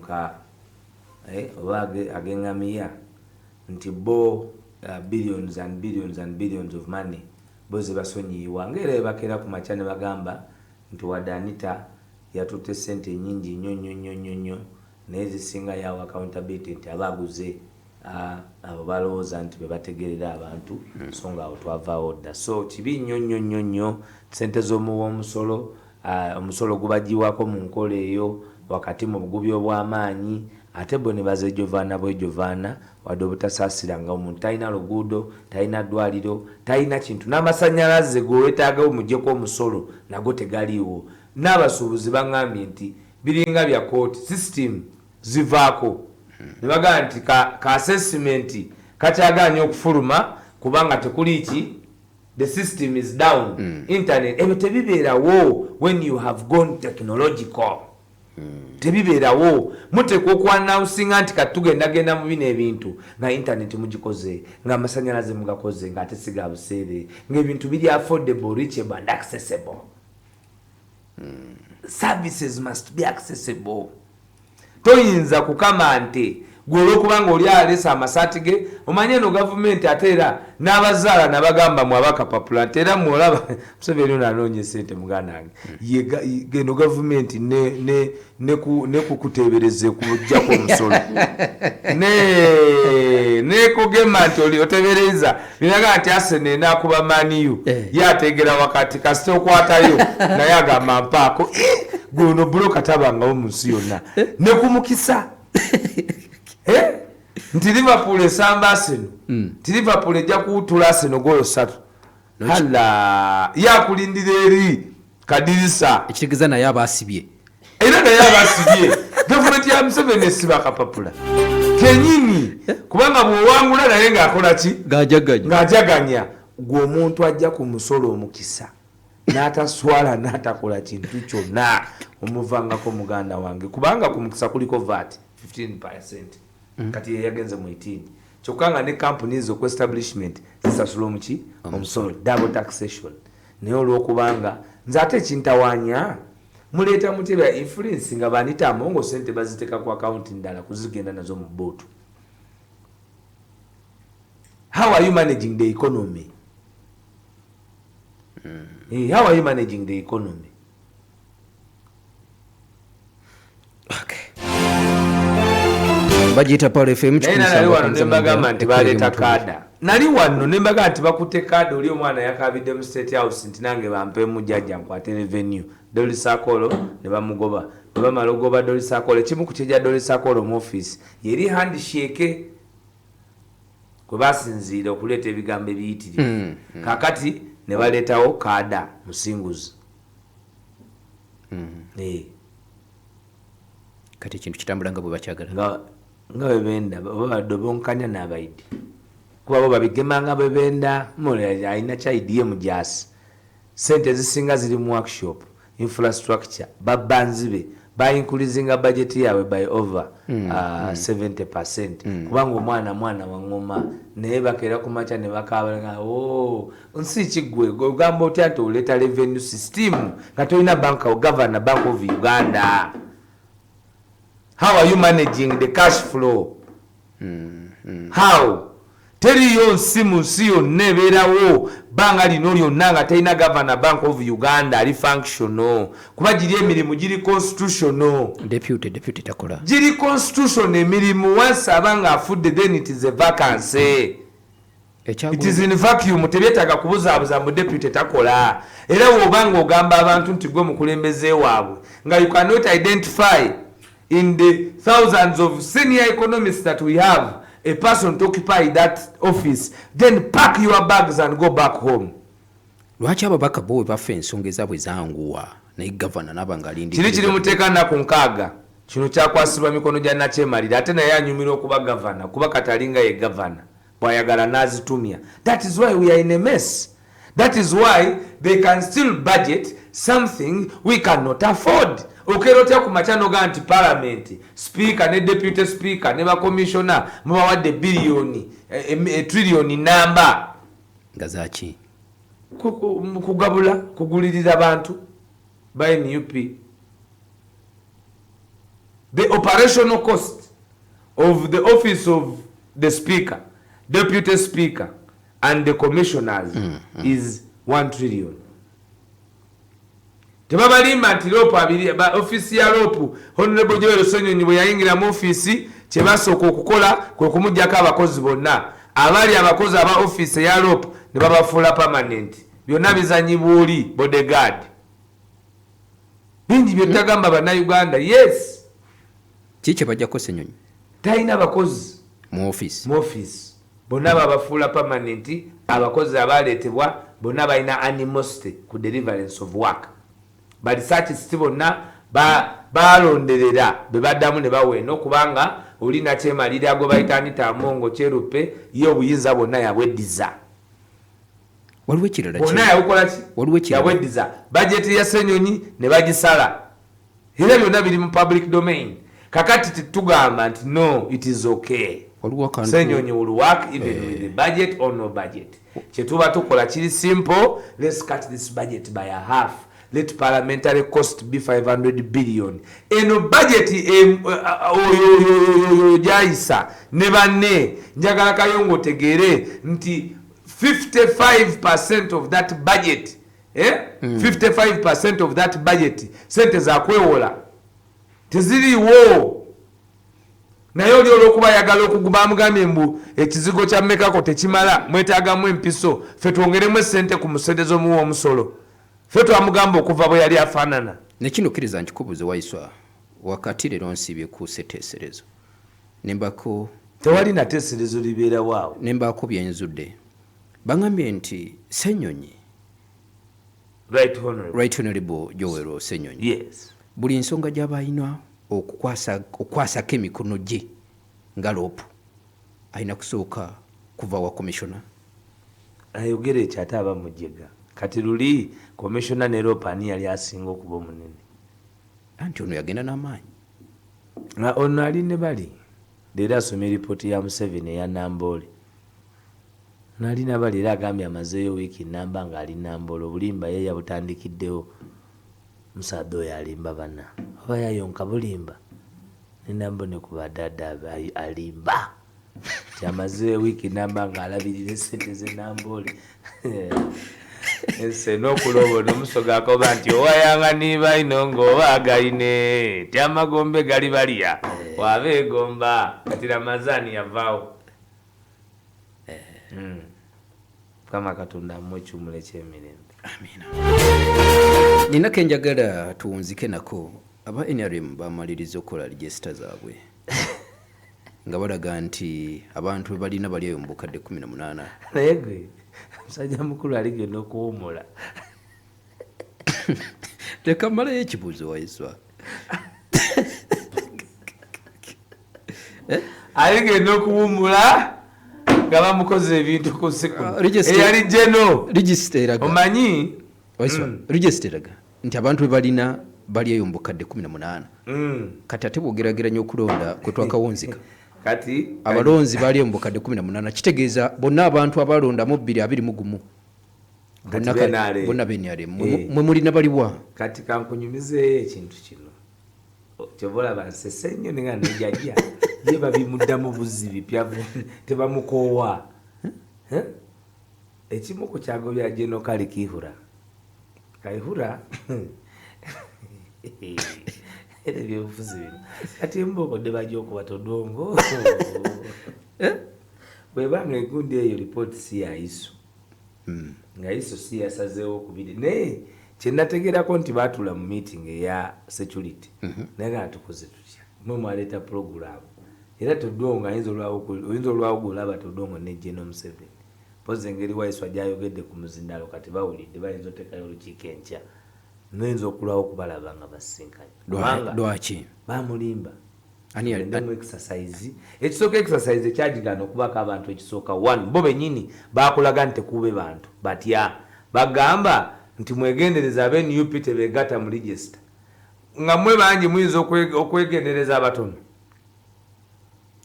nka oba agengamiya nti bo billions and billions and billions of money boze basonyiwa ngere bakera ku macha ne bagamba nti wadanita yatute sente nyingi nnyo nezisinga yawo accountability nti abaguze abo balowooza nti bebategerera abantu so nga awo twavaawo dda so kibi nnyo sente z'omuwa omusolo gubagiwako mu nkola eyo wakati mu bugubi obw'amaanyi ate bo ne bazejjovaana bwejjovaana wadde obutasaasira nga omuntu talina luguudo talina ddwaliro talina kintu n'amasannyalaze gweweetaagawo muggyeko omusolo nago tegaliiwo n'abasuubuzi baŋŋambye nti biringa bya kooti system zivaako ne bagamba nti ka assessment kakyagaanya okufuluma kubanga tekuli ki the system is down internet ebyo tebibeerawo when you have gone technological tebibeerawo muteekwa okwanawusinga nti katugendagenda mu bino ebintu nga internet mugikoze nga amasannyalaze mugakoze ng'ate siga buseere ng'ebintu biri affordable reachable and accessible services must be accessible toyinza kukama nti gwe olwokubanga oli alesa amasaati ge omanye eno gavumenti ate era n'abazaala nabagamba mu abakapapula nti era mwolaba Museveni ono anoonye sente muganda wange geno gavumenti nekukuteebereze kujjako omusolo nekugema nti oli otebereza binaga nti Arsenal enakuba maniyu yategera wakati kasite okwatayo naye agamba mpaako gwe ono buloka tabangawo mu nsi yonna nekumukisa nti Liverpool esamba Arsenal nti Liverpool ejja kuwutula Arsenal golo 3 hala yakulindira eri kadirisa ekitegeeza naye abasibye era naye abasibye gavumenti ya Museveni esiba kapapula kenyini kubanga bwowangula naye ng'akola ki ng'ajaganya gwe omuntu ajja ku musolo omukisa n'ataswala n'atakola kintu kyonna omuvangako muganda wange kubanga ku mukisa kuliko VAT 15%. Kati yagenze mu 18 kyokka nga ne companies okwe establishment zisasula omuki omusolo double taxation naye olwokubanga nze ate ekintawanya muleeta mutebya influence nga banita amongo sente baziteeka ku account ndala kuzigenda nazo mu bootu. How are you managing the economy? How are you managing the economy? Okay. Bajita Paul FM nali wano nembagamba nti baleeta kaada nali wano nembagamba nti bakute kaada oli omwana yakabidde mu State House nti nange bampemu jjajja nkwate revenue Dolly Sakolo ne bamugoba ne bamala ogoba Dolly Sakolo ekimu ku kyejja Dolly Sakolo mu office yeri handshake kwe basinziira okuleeta ebigambo ebiyitirivu kakati ne baleetawo kaada musinguzi kati ekintu kitambula nga bwe bakyagala nga bebenda babadde bonkanya n'abaidi kuba bo babigemanga bebenda mule alina kyaidi mu jasi sente zisinga ziri mu workshop infrastructure babanzibe increasing budget yawe by over 70% kubanga omwana wangoma naye bakera ku macha ne bakabanga nsi kigwe ogamba otya nti oleta revenue system nga tolina governor bank of Uganda. How are you managing the cash flow? How? Teriyo nsimu siyo nebeerawo banga lino lyonna nga terina governor bank of Uganda ali functional kuba giri emirimu giri constitutional deputy takola giri constitutional emirimu once abanga afudde then it is a vacancy. It is in vacuum tebyetaga kubuzaabuza mu deputy takola era wobanga ogamba abantu nti gwe mukulembeze waabwe nga you cannot identify in the thousands of senior economists that we have a person to occupy that office, then pack your bags and go back home. Lwaki ababaka bo bafa ensonga ezaabwe zanguwa naye gavana n'abangalindi kiri muteeka nnaku nkaaga kino kyakwasibwa mikono gya nakyemalira ate naye anyumira okuba gavana kuba katalinga ye gavana bwayagala n'azitumya. That is why we are in a mess. That is why they can still budget something we cannot afford. Okerotya ku machano ga anti parliament speaker ne deputy speaker ne ba commissioner mubawadde billioni trillioni namba ngazaki kugabula kugulirira abantu by NUP the operational cost of the office of the speaker, deputy speaker and the commissioners is 1 trillion. Tebabalimba nti lopu abiri office ya lopu Honorable Joel Ssenyonyi bwe yayingira mu office kyebasooka okukola kwe kumuggyako abakozi bonna abali abakozi aba office ya lopu ne babafuula permanent byonna bizanyibwa oli bodyguard bingi byetagamba bannayuganda. Yes, kiki bajjako Ssenyonyi talina bakozi mu office bonna babafuula permanent. Abakozi abaleetebwa bonna balina animosity ku deliverance of work. But such bonna balonderera be baddamu ne baweena okubanga olina kyemalira ago bayita Anita Mongo Kyeruppe ye obuyinza bonna yabweddiza. Waliwo ekirala bonna yabukola ki? Yabweddiza budget ya Ssenyonyi ne bagisala. Era byonna biri mu public domain. Kakati titugamba nti no, it is okay. Ssenyonyi will work even with the budget or no budget. Kyetuba tukola kiri simple. Let's cut this budget by a half. Let parliamentary cost be 500 billion. Eno budget jayisa ne banne njagala Kayongo tegere nti 55% of that budget 55% of that budget sente za kwewola teziriwo. Naye oli olw'okuba yagala okuguma amugambye mbu ekizigo kya mmekako tekimala mwetaagamu empiso ffe twongeremu essente ku musendezo muwa omusolo. Ffe twamugamba okuva bwe yali afaanana. Nekino kkiriza nkikubuze Waiswa wakati leero nsibye ku seteeserezo nembako tewali nateeserezo libeera waawo nembako byenzudde bangambye nti Ssenyonyi Right Honorable Joel Ssenyonyi yes buli nsonga gy'aba alina okukwasako emikono gye nga loopu alina kusooka kuva wa komishona ayogera ekyo ate aba mujjega kati luli komishona ne loopu ani yali asinga okuba omunene anti ono yagenda n'amaanyi ono ali ne bali leero asomye ripooti ya Museveni eya Namboole nalina bali era agambye amazeeyo wiiki namba nga ali Namboole obulimba ye yabutandikiddewo musaadde oyo alimba bana oba yayonka bulimba nenambo ne kuba dada alimba kyamaze wiiki namba nga alabirira essente ze Namboole ese n'okuloba n'omusoga akoba nti owayanga niba ino ng'oba agaline tyamagombe gali balya waba egomba kati Ramazani yavaawo. Kama Katonda mmwe ekyumula eky'emirembe. Amina. Nina kenjagala tuwunzike nako aba NRM bamaliriza okukola register zaabwe nga balaga nti abantu balina bali mu bukadde 18. Naye gwe musajja mukulu aligenda okuwumula. Leka mmalayo ekibuuzo Waiswa. Aligenda okuwumula nga bamukoze ebintu ku siku eyali jeno register omanyi Waiswa register nti abantu balina bali mu bukadde 18. Kati ate bwogerageranya okulonda kwe twakawunzika kati abalonzi bali mu bukadde 18 kitegeeza bonna abantu abalondamu 221 bonna benale mwe mulina baliwa. Kati kankunyumizeeyo ekintu kino kyobola bansese nnyo nga nejajja ye babimuddamu buzzi bipya tebamukoowa ekimu ku kyago bya Jeno Kali Kaihura era ebyobufuzi bino kati embokodde bajja okuba todongo bwebanga egundi eyo lipooti si yaiso nga iso si yasazeewo okubiri naye kyenategerako nti baatula mu meeting eya security naye nga tukoze tutya mwe mwaleeta program era todongo ayinza olwawo golaba todongo ne Jeno Museveni pozi engeri Waiswa gyayogedde ku muzindalo kati bawulidde bayinza otekayo olukiiko enkya noyinza okulwawo okubalaba nga basinkanye lwaki bamulimba mu exercise ekisooka exercise ekyagigana okubaka abantu ekisooka 1 bo bennyini bakulaga nti tekuube bantu batya bagamba nti mwegendereza abe NUP tebegatta mu register nga mwe bangi muyinza okwegendereza abatono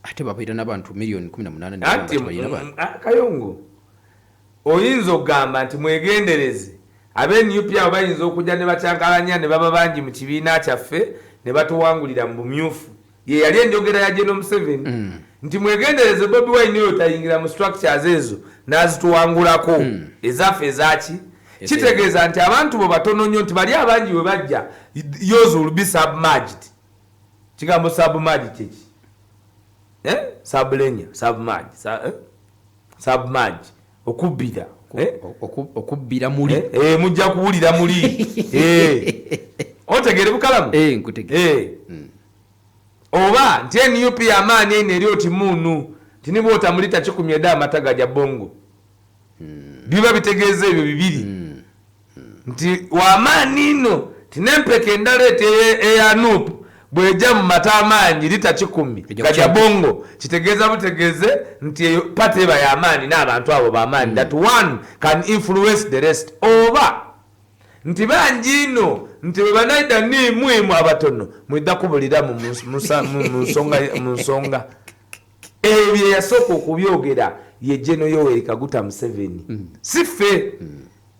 ate babaira n'abantu miliyoni 18 ati Kayongo oyinza okugamba nti mwegendereze abe NUP abo bayinza okujja ne bakyankalanya ne baba bangi mu kibiina kyaffe ne batuwangulira mu bumyufu ye yali enjogera ya General Museveni nti mwegendereze Bobi Wine yo tayingira mu structures ezo nazituwangulako ezaffe ezaki kitegeeza nti abantu bo batono nnyo nti bali abangi we bajja yours will be submerged kigambo submerged kiki sublenya submerged okubbira okubbira muli mujja kuwulira muli otegere bukalamu nkutegere oba nti NUP amaanyi eno eri oti munu tiniba otamulita 10 eda amataga ja bongo biba bitegeeza ebyo bibiri nti wamaanyi ino tinempeka endala eti eya NUP bweja mu mata amaanyi lita 10 gaja bongo kitegeeza butegeeze nti eyo pati eba y'amaanyi n'abantu abo b'amaanyi that one can influence the rest oba nti bangi ino nti bwe banaida nimwemu abatono mwidda kubulira mu nsonga ebyo yasooka okubyogera ye General Yoweri Kaguta Museveni si ffe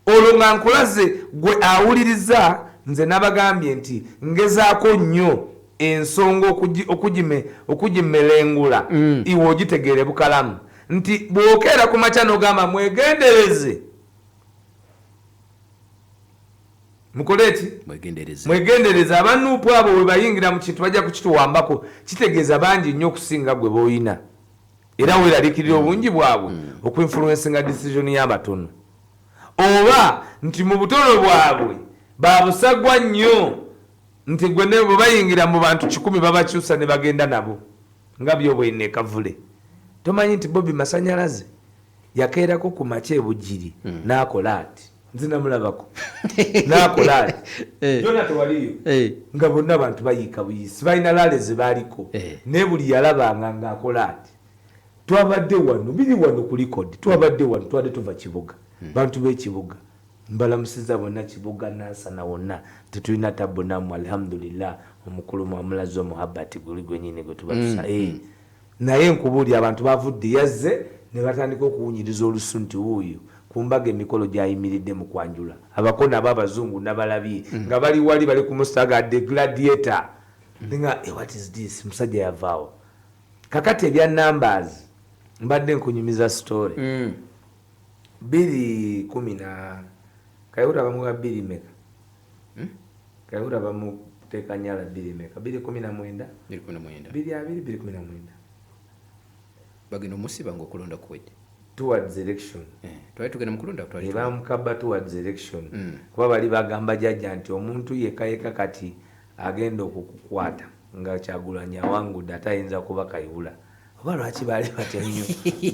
olwo nga nkulaze gwe awuliriza nze nabagambye nti ngezaako nnyo ensonga okugimelengula iwe ogitegeere bukalamu nti bw'okeera ku makya n'ogamba mwegendereze mukoleti mwegendereza abanupu abo we bayingira mu kintu bajja kukituwambako kitegeeza bangi nnyo okusinga gwe boyina era weeraliikirira obungi bwabwe okuinfluencinga decision y'abatono oba nti mu butono bwabwe babusagwa nnyo nti gwe ne bwe bayingira mu bantu 10 babakyusa ne bagenda nabo nga byobwene kavule tomanyi nti Bobi Masanyalaze yakeerako ku makya ebugiri n'akola ati nzinamulabako n'akola ati jona tewaliyo nga bonna abantu bayiika buyisi balina laale ze baaliko ne buli yalabanga ng'akola ati twabadde wano biri wano ku likodi twabadde wano twadde tuva kibuga bantu b'ekibuga mbalamusiza bonna kibuga nansana wonna tetulina tabbo nammwe alhamdulillah omukulu mwamulazo muhabbati guli gwenyini gwe tubatusa naye nkubuli abantu bavudde yazze ne batandika okuwunyiriza olusu nti wuuyo kumbaga emikolo gyayimiridde mu kwanjula abakona ab'abazungu n'abalabye nga bali wali bali ku mustaga the gladiator nga what is this musajja yavaawo kakati ebya numbers mbadde nkunyumiza story 210 Kayihura bamuwa 2 meka Kayihura bamuteka nyala 2 meka 219 219 bagino musiba ng'okulonda kuwedde towards election twali tugenda mu kulonda twali bamukaba towards election kuba bali bagamba jjajja nti omuntu yekayeka kati agenda okukukwata nga Kyagulanyi awangudde atayinza kuba Kayihura oba lwaki baali batya nnyo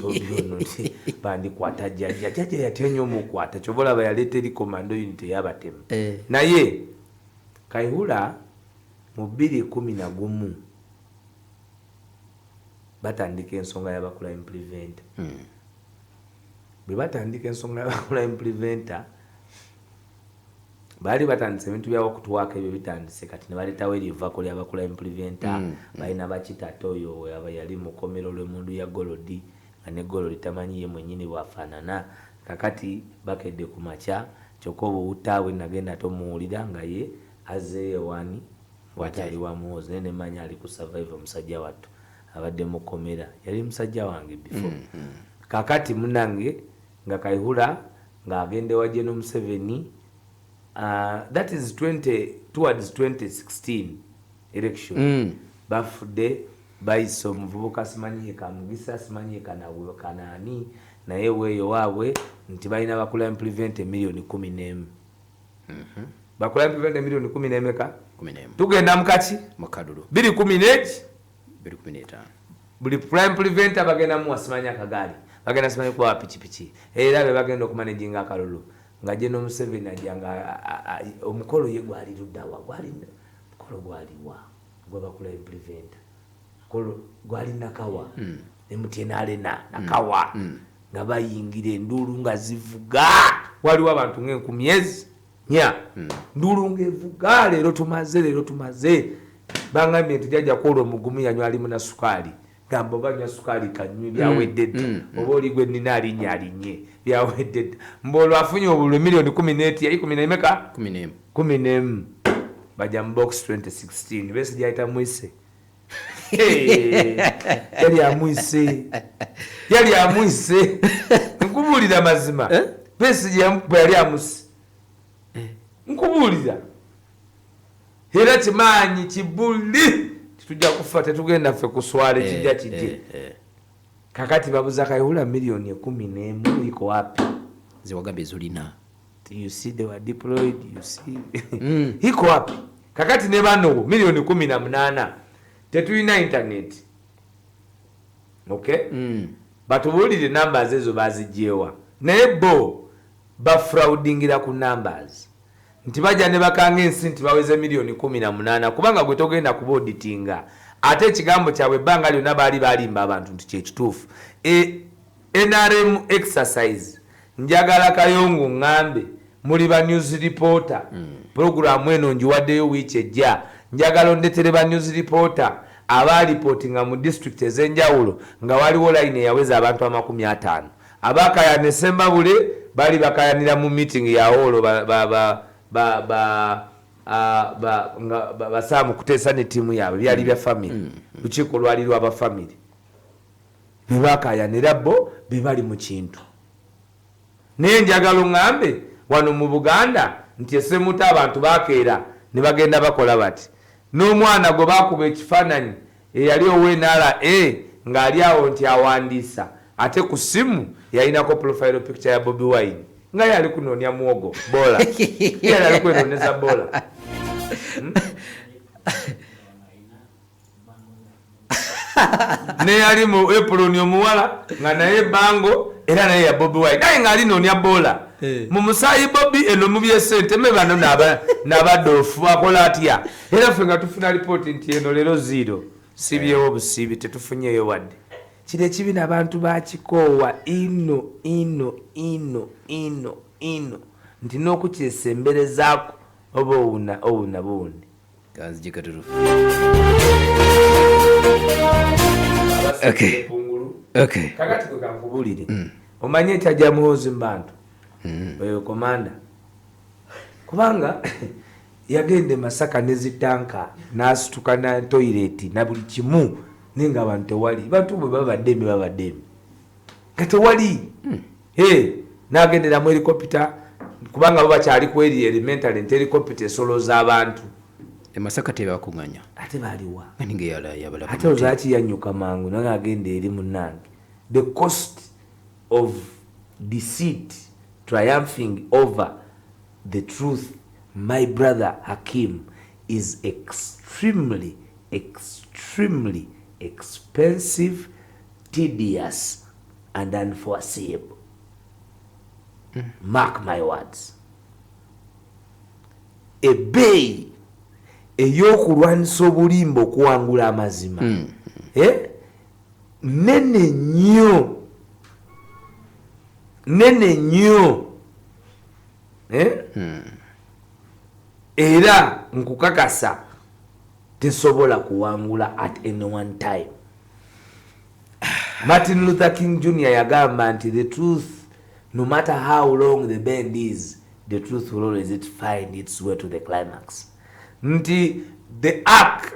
bobyono nti bandikwata jjajja yatya nnyo omukwata kyoba olaba yaleeta eri commando unit eyabatemu naye Kayihura mu 2011 batandika ensonga y'abacrime preventer bwe batandika ensonga y'abacrime preventer baali batandise ebintu byabo okutuwaako ebyo bitandise kati ne baleetawo erivako ly'abacrime preventer balina bakitata oyo yali mu kkomero lw'emundu ya Golodi nga ne Golodi tamanyi ye mwennyini bwafaanana kakati bakedde ku makya kyokka oba obutaawe nagenda tomuwulira nga ye azeeyo wani watali wamuwozi naye nemanya ali ku survive omusajja wattu abadde mu kkomera yali musajja wange before kakati munange nga Kayihura ng'agende wa General Museveni that is towards 2016 election bafudde bayise omuvubuka simanyi yekamugisa simanyi kanaani naye weeyo waabwe nti balina bacrime preventer million 11 bacrime preventer million 11 ka tugenda mukaki mukadulu 215 buli crime preventer bagenda mu wasimanya akagaali bagenda simanyi kuba pikipiki era be bagenda okumanaginga akalulu nga General Museveni ajanga omukolo ye gwali luddawa omukolo gwaliwa gw'abacrime preventer omukolo gwali Nakawa Mtn Arena Nakawa nga bayingira enduulu nga zivuga waliwo abantu ng'enkumi nya nduulu ng'evuga leero tumaze bangambye nti jjajja kwola omugumu yanywa alimu na sukaali gamba banywa sukaali kanywe byawedde dda oba oli gwe nnina alinnye byawedde dda mbolo afunye obulwe million 14 yali 11 bajja mu box 2016 besi gyayita mwise yali amwise nkubulira mazima Besigye yali amuse nkubulira era kimanyi kibuli tujja kufa tetugenda ffe kuswala kijja kijje kakati babuza kayihula milioni 11 iko wapi ziwagambye zulina you see they were deployed you see iko wapi kakati ne bano milioni 18 tetulina internet okay batubulire numbers ezo bazijjewa naye bo bafraudingira ku numbers nti bajja ne bakanga ensi nti baweze milioni 18 kubanga gwe togenda kubauditinga ate ekigambo kyabwe ebbanga lyonna baali balimba abantu nti kyekituufu NRM exercise njagala Kayongo ngambe muli ba news reporter program eno njiwaddeyo wiiki ejja njagala ondetere ba news reporter aba reportinga mu district ezenjawulo nga waliwo line eyaweza abantu 50 abakayane Sembabule bali bakayanira mu meeting ya holo basamu kuteesa ne tiimu yaabwe byali bya family lukiiko lwali lwaba family bebakayanira bo bebali mu kintu naye njagala ŋŋambe wano mu Buganda nti esemuta abantu bakeera ne bagenda bakola bati n'omwana gwe bakuba ekifaananyi eyali ow'enara ng'ali awo nti awandiisa ate ku simu yalinako profile picture ya Bobi Wine nga yali kunoonya muwogo bola yali ali kwenoonyeza bola ne yali mu apron omuwala nga naye bango era naye ya Bobi Wine naye ng'ali noonya bola mu musaayi Bobi eno mu byesente me bano n'abadoofu akola atya era ffe nga tufuna lipooti nti eno leero 0 sibyewo busiibi tetufunyeyo wadde kiri ekibi n'abantu bakikoowa ino nti n'okukyesemberezaako oba owuna buwundi kanzijikaturufu kakati kwe kankubulire omanye ekyajja muhoozi mu bantu oyo komanda kubanga yagenda Masaka nezitanka n'asituka na toileti na buli kimu ninga abantu tewali bantu bwe babaddemi nga tewali n'agendera mu helicopter kubanga bo bakyali ku elementary nti helicopter esolooza abantu Masaka tebakunganya ate baliwa ate ozaki yanyuka mangu naye agenda eri munnange the cost of deceit triumphing over the truth my brother Hakim is extremely expensive, tedious and unforeseeable. Mark my words. Ebbeeyi ey'okulwanisa obulimba okuwangula amazima nene nnyo era nkukakasa tesobola kuwangula at any one time. Martin Luther King Jr. yagamba nti the truth, no matter how long the bend is, the truth will always find its way to the climax. Nti the arc,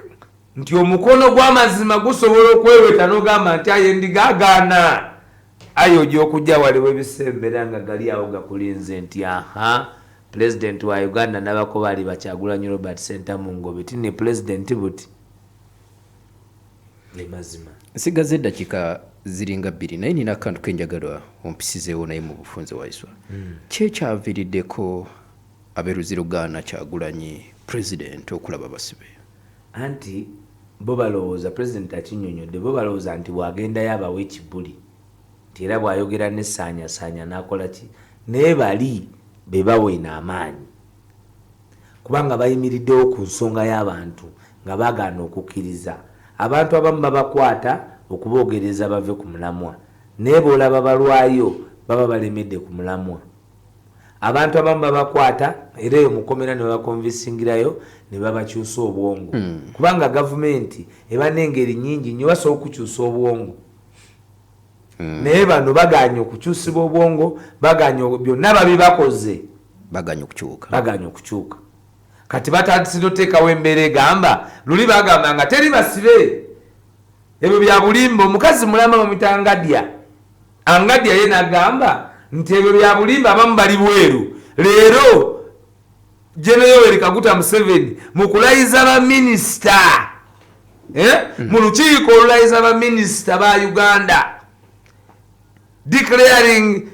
nti omukono gw'amazima gusobola okweweta n'ogamba nti aye ndigagaana ayo gy'okujja waliwo ebisembera nga gali awo gakulinze nti President wa Uganda nabako bali Bakyagulanyi Robert Sentamu Ngobe tine president buti le mazima sigaze eddakiika ziringa 2 naye nina akantu kenjagalwa ompisizeewo naye mu bufunze Waiswa kyekyaviiriddeko abeeruzirugana Kyagulanyi president okulaba basibe anti bo balowooza president akinyonyodde bo balowooza nti bw'agendayo abawa ekibuli nti era bw'ayogera n'essaanyasaanya n'akola ki naye bali bebaweena amaanyi kubanga bayimiriddewo ku nsonga y'abantu nga bagaana okukkiriza abantu abamu babakwata okuboogereza bave ku mulamwa naye boolaba balwayo baba balemedde ku mulamwa abantu abamu babakwata era eyo mukomera ne babakonvisingirayo ne babakyusa obwongo kubanga gavumenti eba n'engeri nnyingi nnyo basobola okukyusa obwongo naye bano baganya okukyusibwa obwongo baganya byonna babibakoze baganya okukyuka kati batandisira oteekawo embeera egamba luli bagamba nga teri basibe ebyo bya bulimba. Omukazi mulamba bamuyita Angadya. Angadya ye n'agamba nti ebyo bya bulimba abamu bali bweru. Leero General Yoweri Kaguta Museveni mu kulayiza baminisita mu lukiiko olulayiza baminisita ba Uganda declaring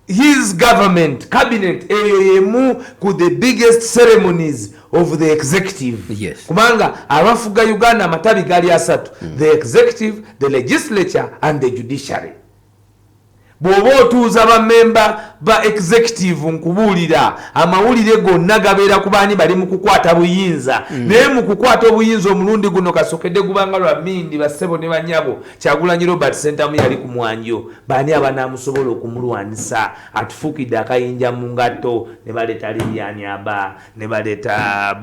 his government cabinet eyo yemu ku the biggest ceremonies of the executive. Yes. Kubanga abafuga Uganda amatabi gali asatu, the executive, the legislature and the judiciary. Bw'oba otuuza bamemba ba executive nkubuulira amawulire gonna gabeera ku baani bali mu kukwata buyinza. Naye mu kukwata obuyinza omulundi guno kasokedde gubanga lwa Mindi bassebo ne banyabo Kyagulanyi Robert Sentamu yali ku mwanjo. Baani abanaamusobola okumulwanisa atufuukidde akayinja mu ngatto ne baleeta Lilian Aba ne baleeta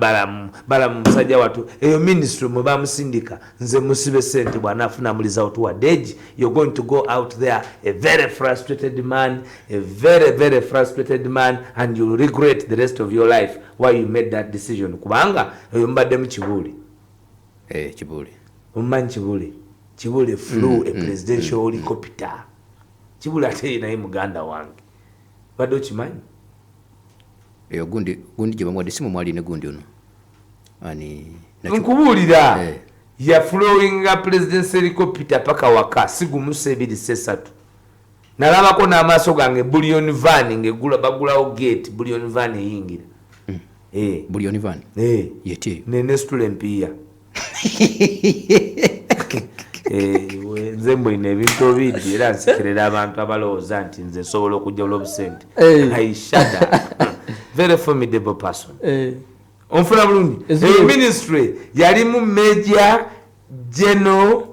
Balamu musajja watu. Eyo ministry mwe bamusindika nze musibe ssente bw'anaafuna muliza otuwadde you're going to go out there a very frustrated man, a very frustrated man, and you'll regret the rest of your life why you made that decision. Kubanga mbadde mu Kibuli. Kibuli. Ummanyi Kibuli. Kibuli flew a presidential helicopter. Kibuli ate naye muganda wange. Badde okimanyi? Gundi gye bamwadde si mwali ne gundi ono. Nkubuulira. Ya flowing a presidential helicopter paka waka sigumu sebiri sesatu. Nalabako n'amaaso gange bullion van ngegula bagulawo gate bullion van eyingira. Bullion van. Yeti. Ne stule mpiya. Nze mbulina ebintu bingi era nsekerera abantu abalowooza nti nze nsobola okujja olw'obusente. I shut up. Very formidable person. Onfuna bulungi. Ministry yalimu Major General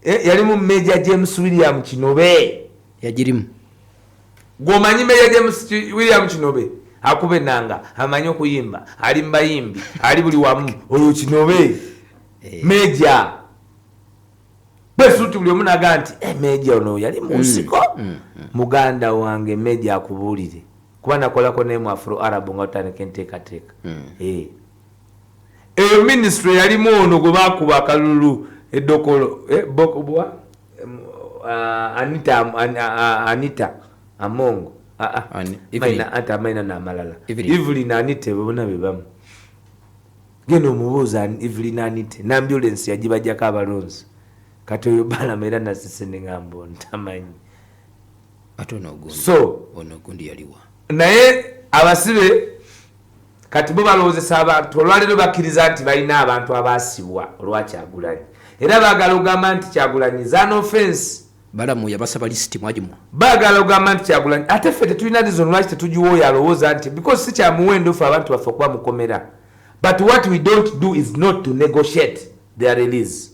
yalimu Major James William Kinobe. Yajirimu. Gomanyi Major James William Kinobe akube nanga amanyi okuyimba ali mbayimbi ali buli wamu oyo Kinobe Major besuti buli omu naga nti Major ono yali mu nsiko muganda wange Major akubuulire kuba nakolako ne mu Afro Arab nga otandika enteekateeka. Eyo ministry yalimu ono gwe baakuba akalulu eddokolo bokobwa Anita Amongo maina na malala Evelyn Anita bonna bebamu genda omubuuza Evelyn Anita n'ambulance yagibajjako abalonzi kati oyo balamera nasise ne ngamba ntamanyi ate onogundi so onogundi yaliwa naye abasibe kati bo balowoozesa abantu olwaleero bakkiriza nti balina abantu abaasibwa olwa Kyagulanyi era baagala ogamba nti Kyagulanyi is an offense. Balamu yabasaba lisiti mwajimu. Baagala ogamba nti Kyagulanyi ate ffe tetulina reason lwaki tetugiwooyo alowooza nti because si kya muwendo ffe abantu baffe okuba mukomera. But what we don't do is not to negotiate their release.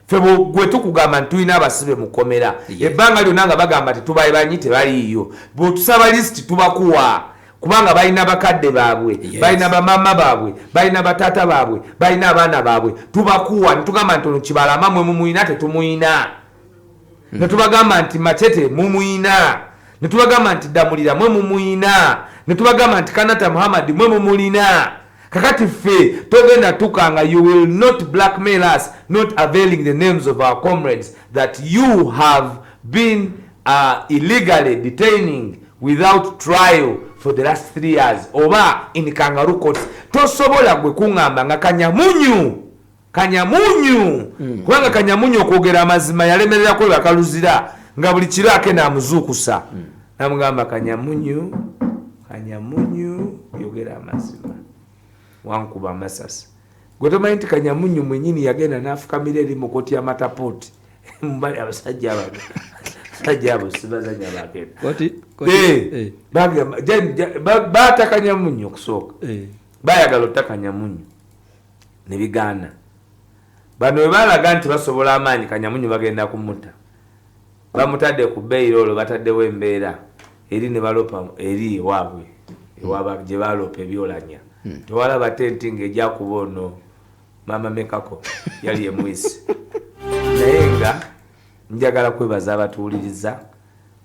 Ffe gwe tukugamba nti tulina abasibe mukomera. Ebbanga lyonna nga bagamba tetubaye banyi tebaliiyo. Bw'otusaba lisiti tubakuwa. Kubanga balina bakadde baabwe, balina bamama baabwe, balina batata baabwe, balina abaana baabwe. Tubakuwa netugamba nti ono Kibalama mwe mumuyina tetumuyina. Netubagamba nti Machete mumuyina. Netubagamba nti Damulira mwe mumuyina. Netubagamba nti Kanata Muhammad mwe mumulina. Kakati ffe togenda tukanga you will not blackmail us not availing the names of our comrades that you have been illegally detaining without trial for the last 3 years oba in kangaroo court. Tosobola gwe kungamba nga kanyamunyu kubanga kanyamunyu okwogera amazima yalemerera ko bakaluzira nga buli kiro ake namuzuukusa namugamba kanyamunyu yogera amazima wankuba amasasi gwe tomanyi nti kanyamunyu mwenyini yagenda n'afukamira eri mu koti ya matapoti mbali abasajja ababo sajja abo sibazanya bakenda baata kanyamunyu okusooka bayagala otta kanyamunyu ne bigaana bano bwe baalaga nti basobola amaanyi kanyamunyu bagenda kumutta bamutadde ku bbeeyiro olwo bataddewo embeera eri ne balopa eri ewaabwe gye balopa ebyolanya tewalaba tenti ng'ejjakuba ono maama Mekako yali emwisi naye nga njagala kwebaza abatuwuliriza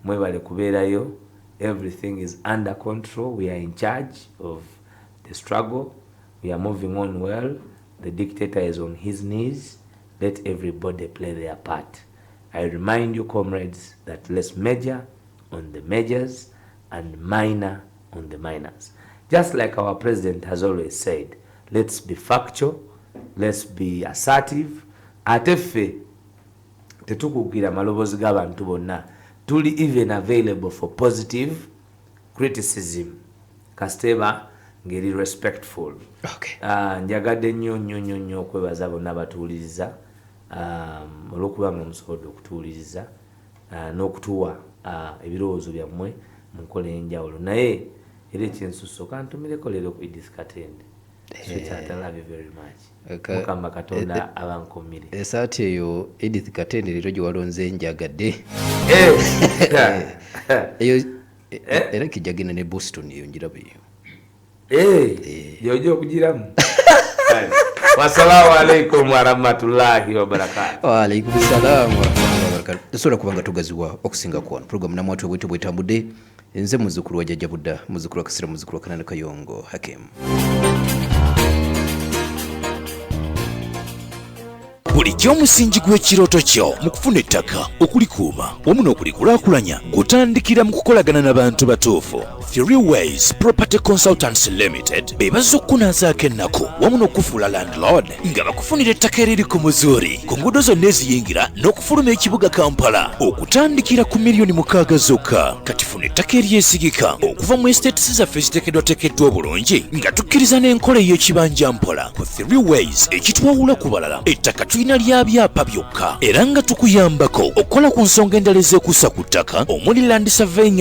mwebale kubeerayo. Everything is under control. We are in charge of the struggle. We are moving on well. The dictator is on his knees. let everybody play their part. I remind you, comrades, that let's major on the majors and minor on the minors. Just like our president has always said, let's be factual, let's be assertive. Atefe tetukugira malobozi g'abantu bonna, tuli even available for positive criticism. Kasteba ngeri respectful. Okay. Njagadde nnyo okwebaza bonna batuuliriza olw'okubanga musobodde okutuuliriza n'okutuwa ebirowoozo byammwe mu nkola enjawulo. Naye era ekyensusso kantumireko leero ku Edith Katende. Sweetheart, I love you very much. Mukama Katonda abankomire. Esaati eyo Edith Katende leero gye walonze njagadde. Eyo era kijagenda ne Boston eyo njiraba eyo. Jojo okugiramu. Wassalamu alaikum warahmatullahi wabarakatuh. Wa alaikum salaam warahmatullahi wabarakatuh. Tusobola kubanga tugaziwa okusinga kwano program namwatu bwetu bwetambudde. Nze muzzukulu wa Jjajja Budda, muzzukulu wa Kasira, muzzukulu wa Kanani Kayongo Hakim. Bulijjo omusingi gw'ekirooto kyo mu kufuna ettaka, okulikuuma wamu n'okulikulaakulanya gutandikira mu kukolagana n'abantu batuufu. 3 Ways Property Consultants Limited be bazze okukunaazaako ennaku wamu n'okufuula landlord nga bakufunira ettaka eriri ku muzuuri ku nguudo zonna eziyingira n'okufuluma ekibuga Kampala okutandikira ku miliyoni 6 zokka. Kati funa ettaka eryesigika okuva mu estates zaffe eziteekeddwateekeddwa obulungi nga tukkiriza n'enkola ey'ekibanja mpola ku 3 Ways ekitwawula ku balala. Ettaka tulina lya byapa byokka era nga tukuyambako okukola ku nsonga endala ez'ekuusa ku ttaka omuli land surveying